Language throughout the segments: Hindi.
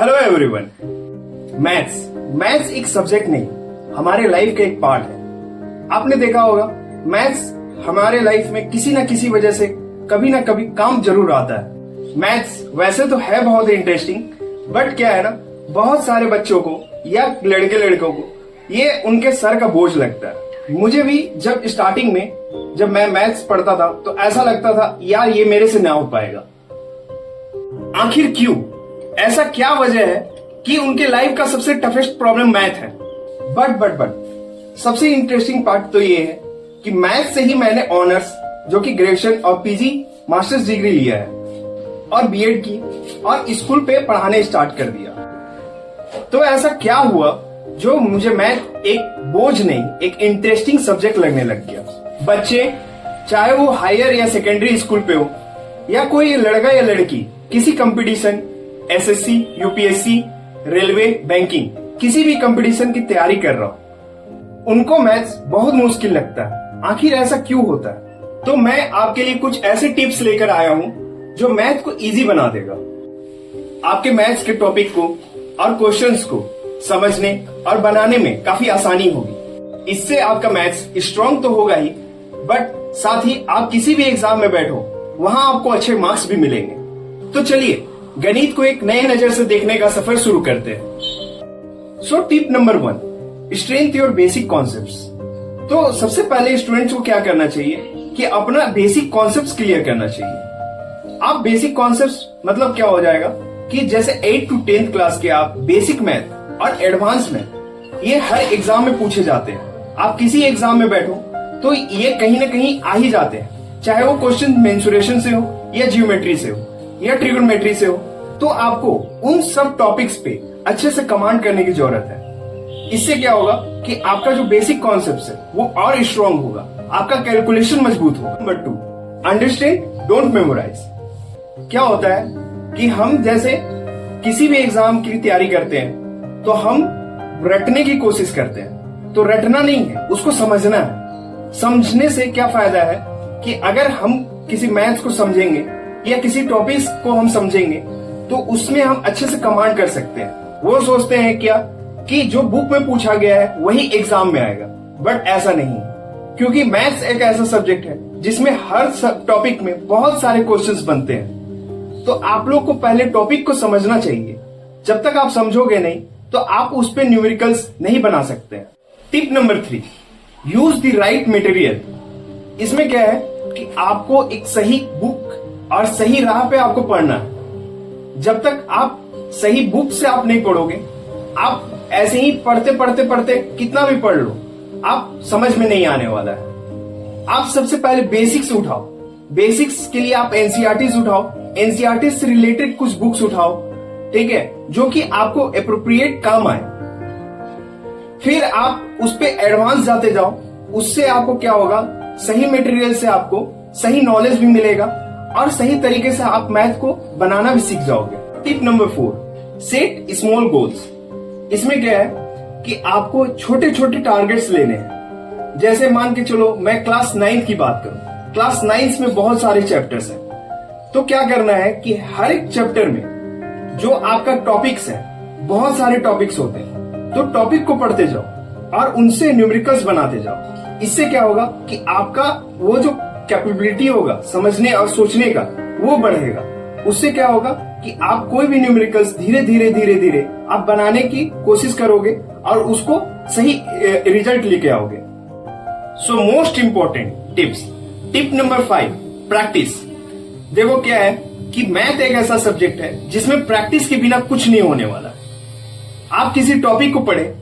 Hello everyone. मैथ्स एक सब्जेक्ट नहीं, हमारे लाइफ का एक पार्ट है। आपने देखा होगा मैथ्स हमारे लाइफ में किसी ना किसी वजह से कभी ना कभी काम जरूर आता है। मैथ्स वैसे तो है बहुत इंटरेस्टिंग, बट क्या है ना, बहुत सारे बच्चों को या लड़के लड़कों को ये उनके सर का बोझ लगता है। मुझे भी जब स्टार्टिंग में जब मैं मैथ्स पढ़ता था तो ऐसा लगता था यार ये मेरे से ना हो पाएगा। आखिर क्यों? ऐसा क्या वजह है कि उनके लाइफ का सबसे टफेस्ट प्रॉब्लम मैथ है? बट सबसे इंटरेस्टिंग पार्ट तो ये है कि मैथ से ही मैंने ऑनर्स जो कि ग्रेजुएशन और पीजी मास्टर्स डिग्री लिया है और बीएड की और स्कूल पे पढ़ाने स्टार्ट कर दिया। तो ऐसा क्या हुआ जो मुझे मैथ एक बोझ नहीं, एक इंटरेस्टिंग सब्जेक्ट लगने लग गया। बच्चे चाहे वो हायर या सेकेंडरी स्कूल पे हो या कोई लड़का या लड़की किसी competition, SSC, UPSC, railway, banking, किसी भी कंपटीशन की तैयारी कर रहा हो, उनको मैथ्स बहुत मुश्किल लगता है। आखिर ऐसा क्यों होता है? तो मैं आपके लिए कुछ ऐसे टिप्स लेकर आया हूं जो मैथ को इजी बना देगा। आपके मैथ्स के टॉपिक को और क्वेश्चंस को समझने और बनाने में काफी आसानी होगी। इससे आपका मैथ्स स्ट्रांग तो होगा ही, बट साथ ही आप किसी भी एग्जाम में बैठो वहां आपको अच्छे मार्क्स भी मिलेंगे। तो चलिए गणित को एक नए नजर से देखने का सफर शुरू करते हैं। So tip number 1, strength your basic concepts. तो सबसे पहले स्टूडेंट्स को क्या करना चाहिए कि अपना बेसिक कॉन्सेप्ट्स क्लियर करना चाहिए। आप बेसिक कॉन्सेप्ट्स मतलब क्या हो जाएगा कि जैसे 8 to 10th क्लास के आप बेसिक मैथ और एडवांस मैथ ये हर एग्जाम में पूछे जाते हैं। आप किसी एग्जाम में बैठो तो ये कहीं ना कहीं आ ही जाते हैं, चाहे वो क्वेश्चन मेंसुरेशन से हो या जियोमेट्री से हो या ट्रिगोनोमेट्री से हो। तो आपको उन सब टॉपिक्स पे अच्छे से कमांड करने की जरूरत है। इससे क्या होगा कि आपका जो बेसिक कॉन्सेप्ट है वो और स्ट्रांग होगा, आपका कैलकुलेशन मजबूत होगा। Number 2, understand, don't memorise. क्या होता है कि हम जैसे किसी भी एग्जाम की तैयारी करते हैं तो हम रटने की कोशिश करते हैं। तो रटना नहीं है, उसको समझना है। समझने से क्या फायदा है कि अगर हम किसी मैथ्स को समझेंगे या किसी टॉपिक को हम समझेंगे तो उसमें हम अच्छे से कमांड कर सकते हैं। वो सोचते हैं क्या कि जो बुक में पूछा गया है वही एग्जाम में आएगा, बट ऐसा नहीं, क्योंकि मैथ्स एक ऐसा सब्जेक्ट है जिसमें हर टॉपिक में बहुत सारे क्वेश्चंस बनते हैं। तो आप लोग को पहले टॉपिक को समझना चाहिए। जब तक आप समझोगे नहीं तो आप उस पे न्यूमेरिकल्स नहीं बना सकते हैं। Tip number 3, use the right material. इसमें क्या है कि आपको एक सही बुक और सही राह पे आपको पढ़ना है। जब तक आप सही बुक से आप नहीं पढ़ोगे, आप ऐसे ही पढ़ते कितना भी पढ़ लो, आप समझ में नहीं आने वाला है। आप सबसे पहले बेसिक्स उठाओ। बेसिक्स के लिए आप एनसीईआरटीज उठाओ, एनसीईआरटी से रिलेटेड कुछ बुक्स उठाओ, ठीक है, जो कि आपको अप्रोप्रिएट काम आए। फिर आप उस पे एडवांस जाते जाओ। उससे आपको क्या होगा, सही मटेरियल से आपको सही नॉलेज भी मिलेगा और सही तरीके से आप मैथ को बनाना भी सीख जाओगे। Tip number 4, set small goals. इसमें क्या है कि आपको छोटे छोटे टारगेट्स लेने हैं। जैसे मान के चलो मैं क्लास 9 की बात करूं, क्लास 9 में बहुत सारे चैप्टर्स हैं। तो क्या करना है कि हर एक चैप्टर में जो आपका टॉपिक्स है, बहुत सारे टॉपिक्स होते हैं, तो टॉपिक को पढ़ते जाओ और उनसे न्यूमेरिकल्स बनाते जाओ। इससे क्या होगा कि आपका वो जो कैपेबिलिटी होगा समझने और सोचने का, वो बढ़ेगा। उससे क्या होगा कि आप कोई भी न्यूमेरिकल्स धीरे धीरे आप बनाने की कोशिश करोगे और उसको सही रिजल्ट लेके आओगे। So most important tips. Tip number 5, practice. देखो क्या है कि मैथ एक ऐसा सब्जेक्ट है जिसमें प्रैक्टिस के बिना कुछ नहीं होने वाला। आप किसी टॉपिक को पढ़े,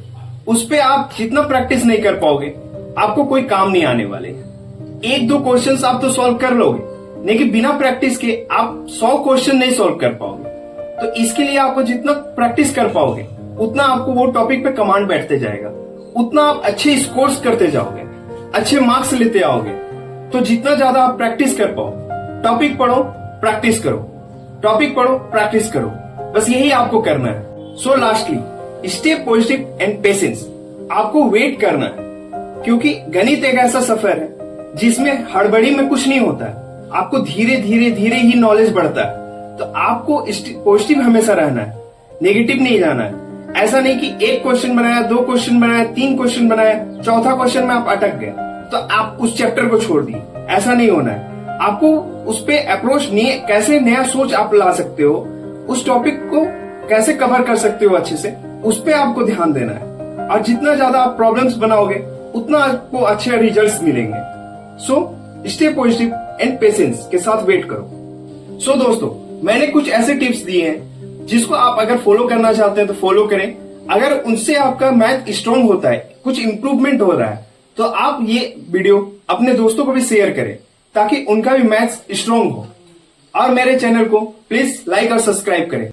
उस पे आप जितना प्रैक्टिस नहीं कर पाओगे आपको कोई काम नहीं आने वाले। 1-2 क्वेश्चंस आप तो सॉल्व कर लोगे, लेकिन बिना प्रैक्टिस के आप 100 क्वेश्चन नहीं सॉल्व कर पाओगे। तो इसके लिए आपको जितना प्रैक्टिस कर पाओगे उतना आपको वो टॉपिक पे कमांड बैठते जाएगा, उतना आप अच्छे स्कोर्स करते जाओगे, अच्छे मार्क्स लेते आओगे। तो जितना ज्यादा आप प्रैक्टिस कर पाओ, टॉपिक पढ़ो, प्रैक्टिस करो, टॉपिक पढ़ो, प्रैक्टिस करो, बस यही आपको करना है। सो lastly, stay positive and patience. आपको वेट करना है, क्योंकि गणित एक ऐसा सफर है जिसमें हड़बड़ी में कुछ नहीं होता है। आपको धीरे धीरे ही नॉलेज बढ़ता है। तो आपको पॉजिटिव हमेशा रहना है नेगेटिव नहीं जाना है। ऐसा नहीं कि एक क्वेश्चन बनाया, 2 क्वेश्चन बनाया, 3 क्वेश्चन बनाया, चौथा क्वेश्चन में आप अटक गए तो आप उस चैप्टर को छोड़ दिए। ऐसा नहीं होना है। आपको उस पे अप्रोच नहीं, कैसे नया सोच आप ला सकते हो, उस टॉपिक को कैसे कवर कर सकते हो अच्छे से, उस पे आपको ध्यान देना है। और जितना ज्यादा आप प्रॉब्लम्स बनाओगे उतना आपको अच्छे रिजल्ट्स मिलेंगे। So stay positive and patience के साथ वेट करो। सो दोस्तों, मैंने कुछ ऐसे टिप्स दिए हैं जिसको आप अगर फॉलो करना चाहते हैं तो फॉलो करें। अगर उनसे आपका मैथ स्ट्रांग होता है, कुछ इंप्रूवमेंट हो रहा है, तो आप ये वीडियो अपने दोस्तों को भी शेयर करें ताकि उनका भी मैथ्स स्ट्रांग हो। और मेरे चैनल को प्लीज लाइक और सब्सक्राइब करें।